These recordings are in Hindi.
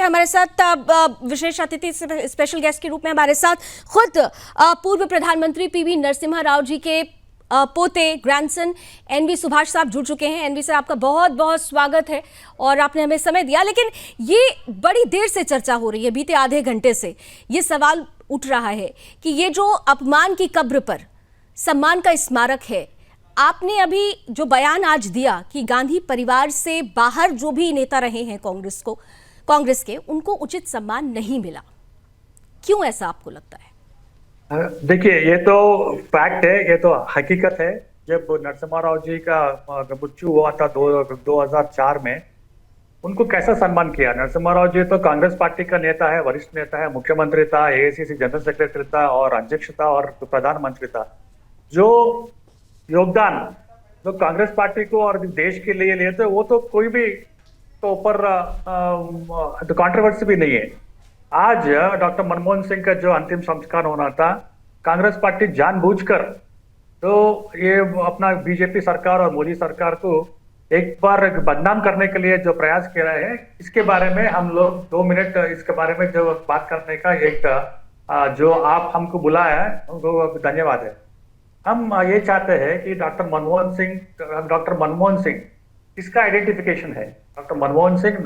हमारे साथ विशेष अतिथि स्पेशल गेस्ट के रूप में हमारे साथ खुद पूर्व प्रधानमंत्री पीवी नरसिम्हा राव जी के पोते ग्रैंडसन एनवी सुभाष साहब जुड़ चुके हैं। एनवी सर, आपका बहुत बहुत स्वागत है और आपने हमें समय दिया। लेकिन ये बड़ी देर से चर्चा हो रही है, बीते आधे घंटे से ये सवाल उठ रहा है कि ये जो अपमान की कब्र पर सम्मान का स्मारक है, आपने अभी जो बयान आज दिया कि गांधी परिवार से बाहर जो भी नेता रहे हैं कांग्रेस के, उनको उचित सम्मान नहीं मिला, क्यों ऐसा आपको लगता है? देखिए, ये तो फैक्ट है, ये तो हकीकत है। जब नरसिम्हा राव जी का मृत्यु हुआ था 2004 में, उनको कैसा सम्मान किया। नरसिम्हा राव जी तो कांग्रेस पार्टी का नेता है, वरिष्ठ नेता है, मुख्यमंत्री था, एआईसीसी जनरल सेक्रेटरी था और अध्यक्ष था और प्रधानमंत्री था। जो योगदान जो कांग्रेस पार्टी को और देश के लिए लिए थे, वो तो कोई भी तो ऊपर कंट्रोवर्सी भी नहीं है। आज डॉक्टर मनमोहन सिंह का जो अंतिम संस्कार होना था, कांग्रेस पार्टी जानबूझकर तो ये अपना बीजेपी सरकार और मोदी सरकार को एक बार बदनाम करने के लिए जो प्रयास किया है, इसके बारे में हम लोग 2 मिनट इसके बारे में जो बात करने का एक जो आप हमको बुलाया है, उनको धन्यवाद है। हम ये चाहते हैं कि डॉक्टर मनमोहन सिंह इसका आइडेंटिफिकेशन है। डॉक्टर मनमोहन सिंह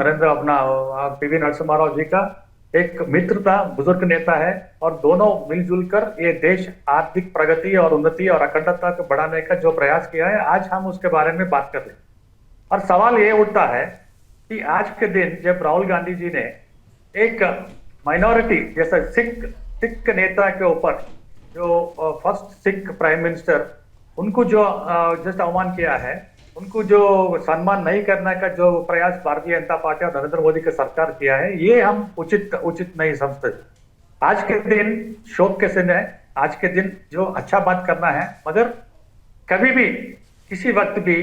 पीवी नरसिम्हा राव जी का एक मित्र था, बुजुर्ग नेता है और दोनों मिलजुल कर ये देश आर्थिक प्रगति और उन्नति और अखंडता को बढ़ाने का जो प्रयास किया है, आज हम उसके बारे में बात कर रहे हैं। और सवाल ये उठता है कि आज के दिन जब राहुल गांधी जी ने एक माइनॉरिटी जैसा सिख नेता के ऊपर जो फर्स्ट सिख प्राइम मिनिस्टर, उनको जो जस्ट अवमान किया है, उनको जो सम्मान नहीं करने का जो प्रयास भारतीय जनता पार्टी और नरेंद्र मोदी की सरकार किया है, ये हम उचित नहीं समझते। आज के दिन शोक के दिन है, आज के दिन जो अच्छा बात करना है, मगर कभी भी किसी वक्त भी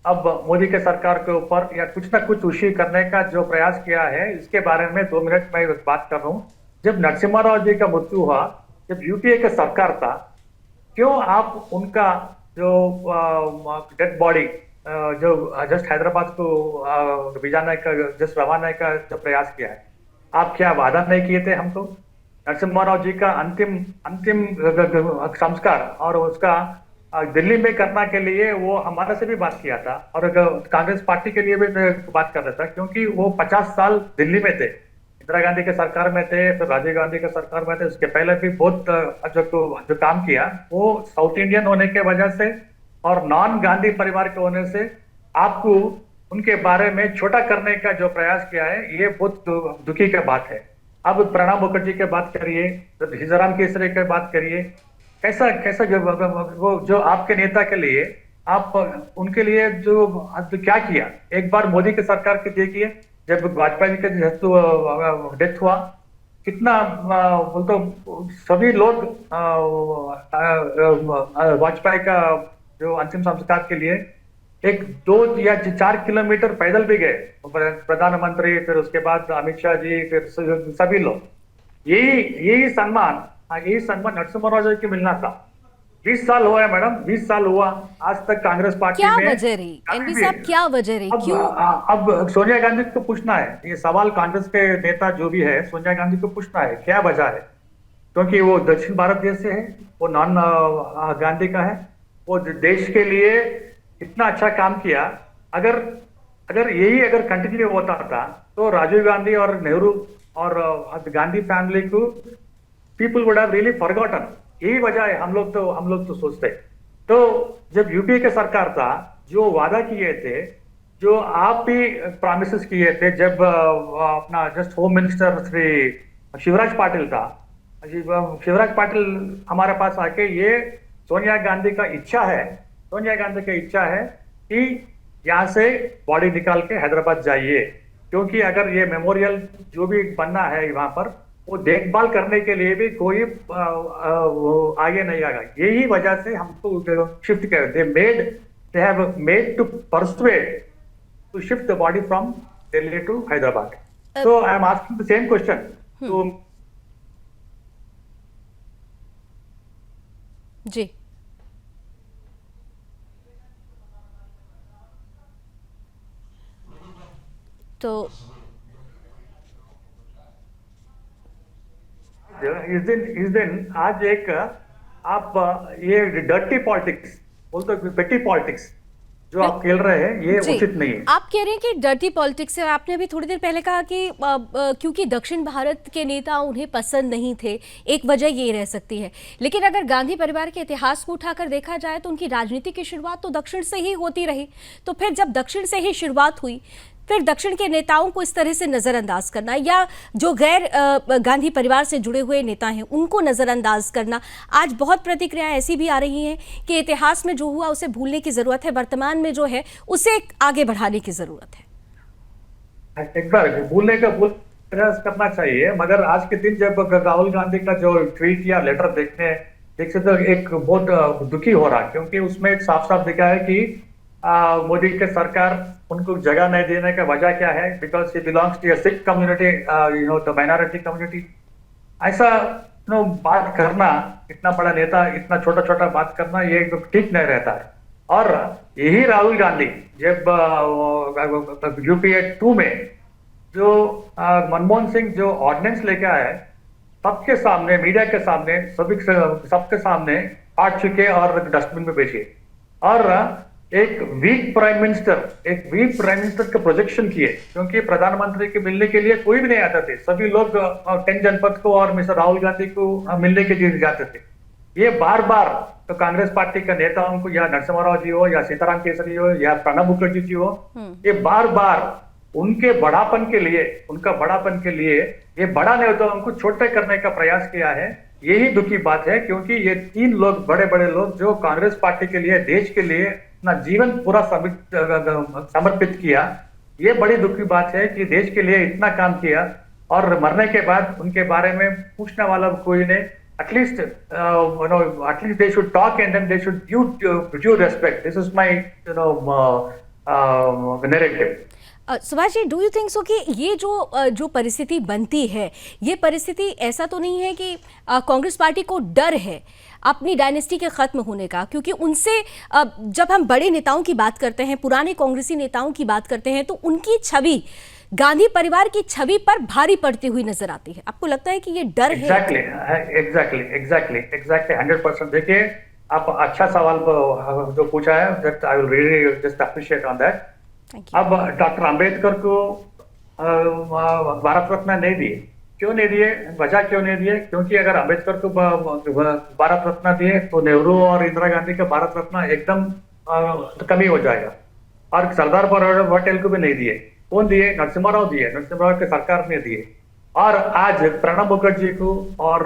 अब मोदी के सरकार के ऊपर या कुछ ना कुछ उशी करने का जो प्रयास किया है, इसके बारे में 2 मिनट में बात कर रहा हूँ। जब नरसिम्हा राव जी का मृत्यु हुआ, जब यूपीए का सरकार था, क्यों आप उनका जो डेड बॉडी जो जस्ट हैदराबाद को भिजाने का, जस्ट रवाना का जो प्रयास किया है, आप क्या वादा नहीं किए थे हमको? नरसिम्हा राव जी का अंतिम संस्कार और उसका दिल्ली में करने के लिए वो हमारे से भी बात किया था और कांग्रेस पार्टी के लिए भी बात कर रहा था, क्योंकि वो 50 साल दिल्ली में थे, इंदिरा गांधी के सरकार में थे, फिर राजीव गांधी के सरकार में थे, उसके पहले भी बहुत जो काम किया, वो साउथ इंडियन होने के वजह से और नॉन गांधी परिवार के होने से आपको उनके बारे में छोटा करने का जो प्रयास किया है, ये बहुत दुखी की बात है। अब प्रणब मुखर्जी की बात करिए, हिजराम केसरी की बात करिए, कैसा वो जो आपके नेता के लिए आप उनके लिए जो क्या किया। एक बार मोदी की सरकार के देखिए, जब वाजपेयी जी का डेथ हुआ, कितना बोलते सभी लोग वाजपेयी का जो अंतिम संस्कार के लिए 1, 2 या 4 किलोमीटर पैदल भी गए, प्रधानमंत्री, फिर उसके बाद अमित शाह जी, फिर सभी लोग। यही सम्मान नरसिम्हा राव जी को मिलना था। 20 साल हुआ है मैडम, 20 साल हुआ, आज तक कांग्रेस पार्टी क्या में वजह रही एनवी साहब, क्या वजह रही? क्यों? अब सोनिया गांधी को पूछना है, ये सवाल कांग्रेस के नेता जो भी है, सोनिया गांधी को पूछना है क्या वजह है। क्योंकि वो दक्षिण भारत देश से है, वो नॉन गांधी का है, वो देश के लिए इतना अच्छा काम किया। अगर यही कंटिन्यू होता था, तो राजीव गांधी और नेहरू और गांधी फैमिली को people would have really forgotten. यही वजह है, हम लोग तो सोचते। तो जब यूपीए के सरकार था, जो वादा किए थे, जो आप भी प्रॉमिसेस किए थे, जब अपना just home minister Shri Shivraj Patil था, शिवराज पाटिल हमारे पास आके ये सोनिया गांधी का इच्छा है कि यहाँ से बॉडी निकाल के हैदराबाद जाइए, क्योंकि अगर ये मेमोरियल जो भी बनना है वहां पर, वो देखभाल करने के लिए भी कोई आगे नहीं आएगा। यही वजह से हमको शिफ्ट कर they have made to persuade to shift the body from Delhi to Hyderabad. So I am asking the same question to जी। तो इस दिन आज एक आप ये डर्टी पॉलिटिक्स बोलते हो, पेटी पॉलिटिक्स जो आप खेल रहे हैं ये जी, उचित नहीं है। आप कह रहे हैं कि डर्टी पॉलिटिक्स है। आपने अभी थोड़ी देर पहले कहा कि क्योंकि दक्षिण भारत के नेता उन्हें पसंद नहीं थे, एक वजह ये रह सकती है। लेकिन अगर गांधी परिवार के इतिहास को उठाकर देखा जाए तो उनकी राजनीति की शुरुआत तो दक्षिण से ही होती रही। तो फिर जब दक्षिण से ही शुरुआत हुई, फिर दक्षिण के नेताओं को इस तरह से नजरअंदाज करना या जो गैर गांधी परिवार से जुड़े हुए नेता हैं उनको नजरअंदाज करना, आज बहुत प्रतिक्रियाएं ऐसी भी आ रही हैं कि इतिहास में जो हुआ उसे भूलने की जरूरत है, वर्तमान में जो है उसे आगे बढ़ाने की जरूरत है। एक बार भूलने का प्रयास करना चाहिए, मगर आज के दिन जब राहुल गांधी का जो ट्वीट या लेटर देख सकते हो, एक बहुत दुखी हो रहा, क्योंकि उसमें एक साफ साफ दिखा है कि मोदी के सरकार उनको जगह नहीं देने का वजह क्या है, because he belongs to Sikh community, the minority community. ऐसा बात करना, इतना बड़ा नेता इतना छोटा छोटा बात करना, ये ठीक नहीं रहता है। और यही राहुल गांधी जब यूपीए 2 में जो मनमोहन सिंह जो ऑर्डिनेंस लेके आए, सबके सामने, मीडिया के सामने, सबके सामने काट चुके और डस्टबिन में बेचे। और एक वीक प्राइम मिनिस्टर का प्रोजेक्शन किए, क्योंकि प्रधानमंत्री के मिलने के लिए कोई भी नहीं आता थे। सभी लोग 10 जनपद को और मिस्टर राहुल गांधी को मिलने के लिए जाते थे। ये बार बार तो कांग्रेस पार्टी के नेताओं को, या नरसिम्हा राव जी हो, या सीताराम केसरी हो, या प्रणब मुखर्जी जी हो, ये बार बार उनके बड़ापन के लिए ये बड़ा नेताओं को छोटे करने का प्रयास किया है। यही दुखी बात है, क्योंकि ये 3 लोग, बड़े बड़े लोग जो कांग्रेस पार्टी के लिए, देश के लिए अपना जीवन पूरा समर्पित किया। ये बड़ी दुखी बात है कि देश के लिए इतना काम किया और मरने के बाद उनके बारे में पूछने वाला कोई नहीं। At least they should talk and then they should due respect. This is my narrative. Subhash ji, do you think so कि ये जो परिस्थिति बनती है, ये परिस्थिति ऐसा तो नहीं है कि कांग्रेस पार्टी को डर है अपनी डायनेस्टी के खत्म होने का? क्योंकि उनसे जब हम बड़े नेताओं की बात करते हैं, पुराने कांग्रेसी नेताओं की बात करते हैं, तो उनकी छवि, गांधी परिवार की छवि पर भारी पड़ती हुई नजर आती है। आपको लगता है कि ये डर है? एग्जैक्टली 100%। देखिए, आप अच्छा सवाल जो पूछा है, I will really just appreciate on that. अब डॉक्टर अंबेडकर को भारत रत्न नहीं दिए, क्यों नहीं दिए, वजह क्यों नहीं दिए? क्योंकि अगर अंबेडकर को भारत रत्न दिए तो नेहरू और इंदिरा गांधी का भारत रत्न एकदम कमी हो जाएगा। और सरदार पटेल को भी नहीं दिए। कौन दिए? नरसिम्हा राव दिए, नरसिम्हा राव की सरकार ने दिए। और आज प्रणब मुखर्जी को और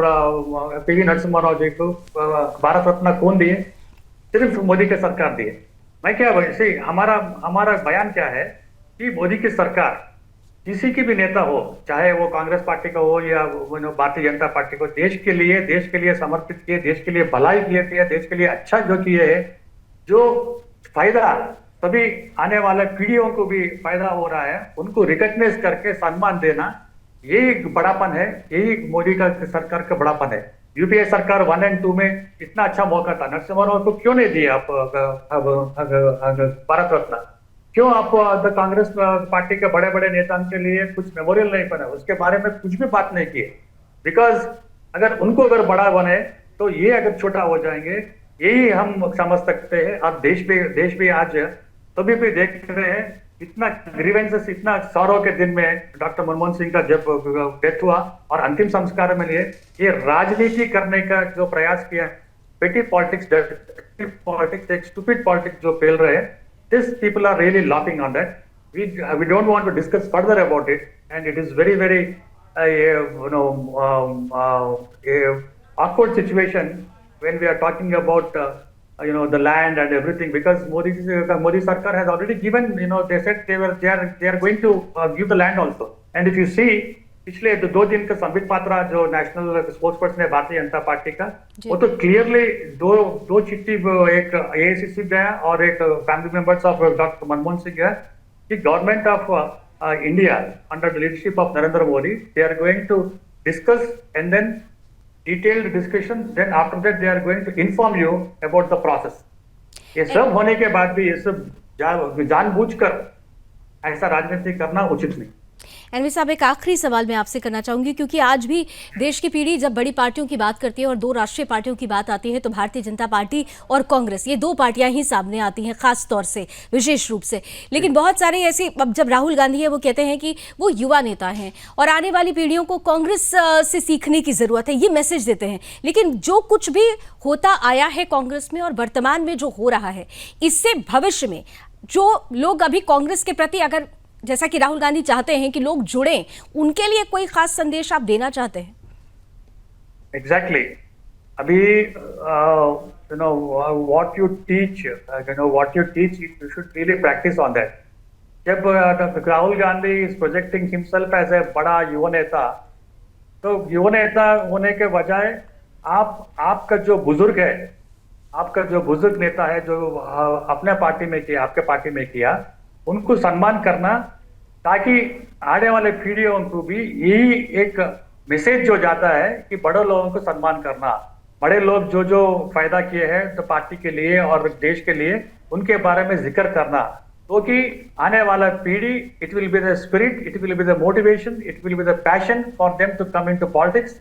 पीवी नरसिम्हा राव जी को भारत रत्न कौन दिए? सिर्फ मोदी की सरकार दिए। मैं क्या वैसे हमारा बयान क्या है कि मोदी की सरकार, किसी की भी नेता हो, चाहे वो कांग्रेस पार्टी का हो या भारतीय जनता पार्टी को, देश के लिए समर्पित किए, देश के लिए भलाई किए, देश के लिए अच्छा जो किए है, जो फायदा सभी आने वाले पीढ़ियों को भी फायदा हो रहा है, उनको रिकॉग्नाइज करके सम्मान देना, यही बड़ापन है, यही मोदी का सरकार का बड़ापन है। यूपीए सरकार 1 और 2 में इतना अच्छा मौका था, नरसिम्हा राव को क्यों नहीं दिया आप भारत रत्न? क्यों आप कांग्रेस पार्टी के बड़े बड़े नेताओं के लिए कुछ मेमोरियल नहीं बना, उसके बारे में कुछ भी बात नहीं किए? बिकॉज अगर बड़ा बने तो ये अगर छोटा हो जाएंगे, यही हम समझ सकते हैं। और देश भी आज सभी भी देख रहे हैं, इतना ग्रीवेंसेस, इतना सौरव के दिन में डॉक्टर मनमोहन सिंह का जब डेथ हुआ और अंतिम संस्कार में लिए, ये राजनीति करने का जो प्रयास किया, पेटी पॉलिटिक्स, एक स्टूपिड पॉलिटिक्स जो फैल रहे हैं, this people are really laughing on that. We don't want to discuss further about it, and it is very very awkward situation when we are talking about the land and everything, because Modi Sarkar has already given, they said they are going to give the land also. And if you see, पिछले 2 दिन का संबित पात्रा जो नेशनल स्पोर्ट्स पर्सन है भारतीय जनता पार्टी का, वो तो क्लियरली दो चिट्ठी, एक AICC गया और एक family members of doctor Manmohan Singh गया, कि government of India under the leadership of Narendra Modi, they are going to discuss and then detailed discussion, then after that they are going to inform you about the process. ये सब होने के बाद भी ये सब जानबूझकर ऐसा राजनीति करना उचित नहीं। एनवी साहब, एक आखिरी सवाल मैं आपसे करना चाहूंगी, क्योंकि आज भी देश की पीढ़ी जब बड़ी पार्टियों की बात करती है और दो राष्ट्रीय पार्टियों की बात आती है तो भारतीय जनता पार्टी और कांग्रेस, ये दो पार्टियां ही सामने आती हैं खास तौर से, विशेष रूप से। लेकिन बहुत सारे ऐसे, अब जब राहुल गांधी है वो कहते हैं कि वो युवा नेता हैं और आने वाली पीढ़ियों को कांग्रेस से सीखने की जरूरत है, ये मैसेज देते हैं। लेकिन जो कुछ भी होता आया है कांग्रेस में और वर्तमान में जो हो रहा है, इससे भविष्य में जो लोग अभी कांग्रेस के प्रति, अगर जैसा कि राहुल गांधी चाहते हैं कि लोग जुड़ें, उनके लिए कोई खास संदेश आप देना चाहते हैं? एग्जैक्टली अभी what you teach, what you teach, you should really practice on that. जब Rahul Gandhi is projecting himself as a बड़ा युवा नेता, तो युवा नेता होने के बजाय आपका जो बुजुर्ग है, आपका जो बुजुर्ग नेता है, जो अपने पार्टी में किया, आपके पार्टी में किया, उनको सम्मान करना, ताकि आने वाले पीढ़ियों को भी यही एक मैसेज जो जाता है कि बड़े लोगों को सम्मान करना, बड़े लोग जो जो फायदा किए हैं तो पार्टी के लिए और देश के लिए, उनके बारे में जिक्र करना, तो कि आने वाला पीढ़ी, it will be the spirit, it will be the motivation, it will be the passion for them to come into politics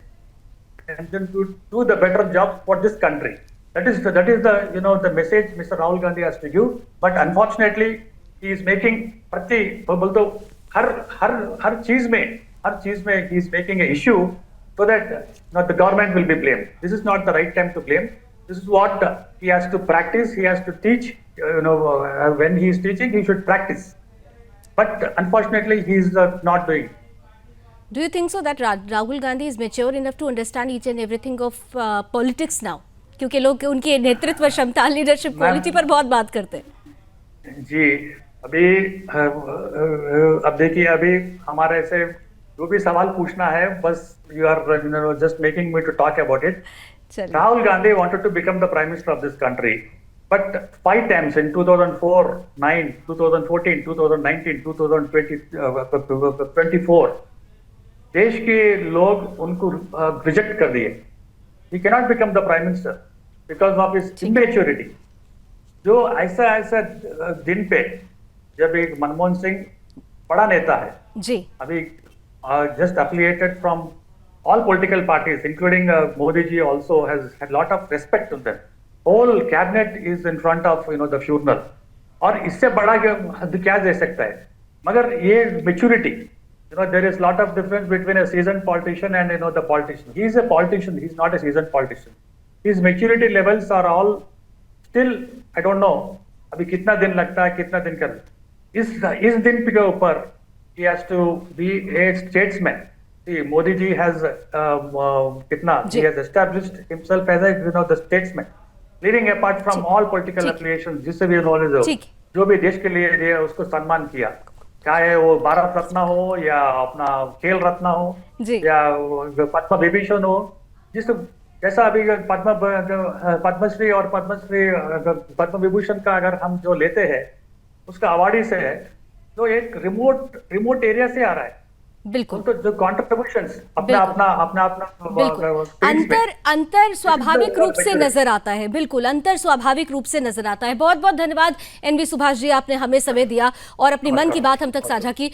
and then to do the better job for this country. That is the the message Mr. Rahul Gandhi has to give. But unfortunately, he is making बोलते हर चीज में he is making an issue so that the government will be blamed. This is not the right time to blame. This is what he has to practice. He has to teach. When he is teaching, he should practice. But unfortunately, he is not doing. Do you think so that Rahul Gandhi is mature enough to understand each and everything of politics now? क्योंकि लोग उनकी नेतृत्व क्षमता, लीडरशिप क्वालिटी पर बहुत बात करते हैं। जी, अब देखिए, अभी हमारे से जो भी सवाल पूछना है, बस you are just making me to talk about it. Rahul Gandhi wanted to become the prime minister of this country, but 5 times in 2004, 9, 2014, 2019, 2024 देश के लोग उनको रिजेक्ट कर दिए। He cannot become the prime minister because of his immaturity. जो ऐसा दिन पे जब एक मनमोहन सिंह बड़ा नेता है जी, अभी just affiliated from all political parties, including Modi ji also has had lot of respect to them. Whole cabinet is in front of the funeral. और इससे बड़ा क्या दे सकता है? मगर ये maturity, there is lot of difference between a seasoned politician and the politician. He is a politician. He is not a seasoned politician. His maturity levels are all still, I don't know. अभी कितना दिन लगता है, कितना दिन कर इस दिन के ऊपर he has to be a statesman. See, Modi ji has he has established himself as a the statesman, leaving apart from all political affiliations. जिससे भी knowledge हो, जो भी देश के लिए दिया उसको सम्मान किया, चाहे वो भारत रत्न हो या अपना खेल रत्न हो या पद्म विभूषण हो, जैसा अभी पद्मश्री और पद्म विभूषण का अगर हम जो लेते हैं, उसका अवार्डी से है, तो एक रिमोट एरिया से आ रहा है। बिल्कुल, तो जो कॉन्ट्रीब्यूशंस अपना अंतर स्वाभाविक रूप से नजर आता है। बिल्कुल, अंतर स्वाभाविक रूप से नजर आता है। बहुत बहुत धन्यवाद एनवी सुभाष जी, आपने हमें समय दिया और अपनी मन की बात हम तक साझा की।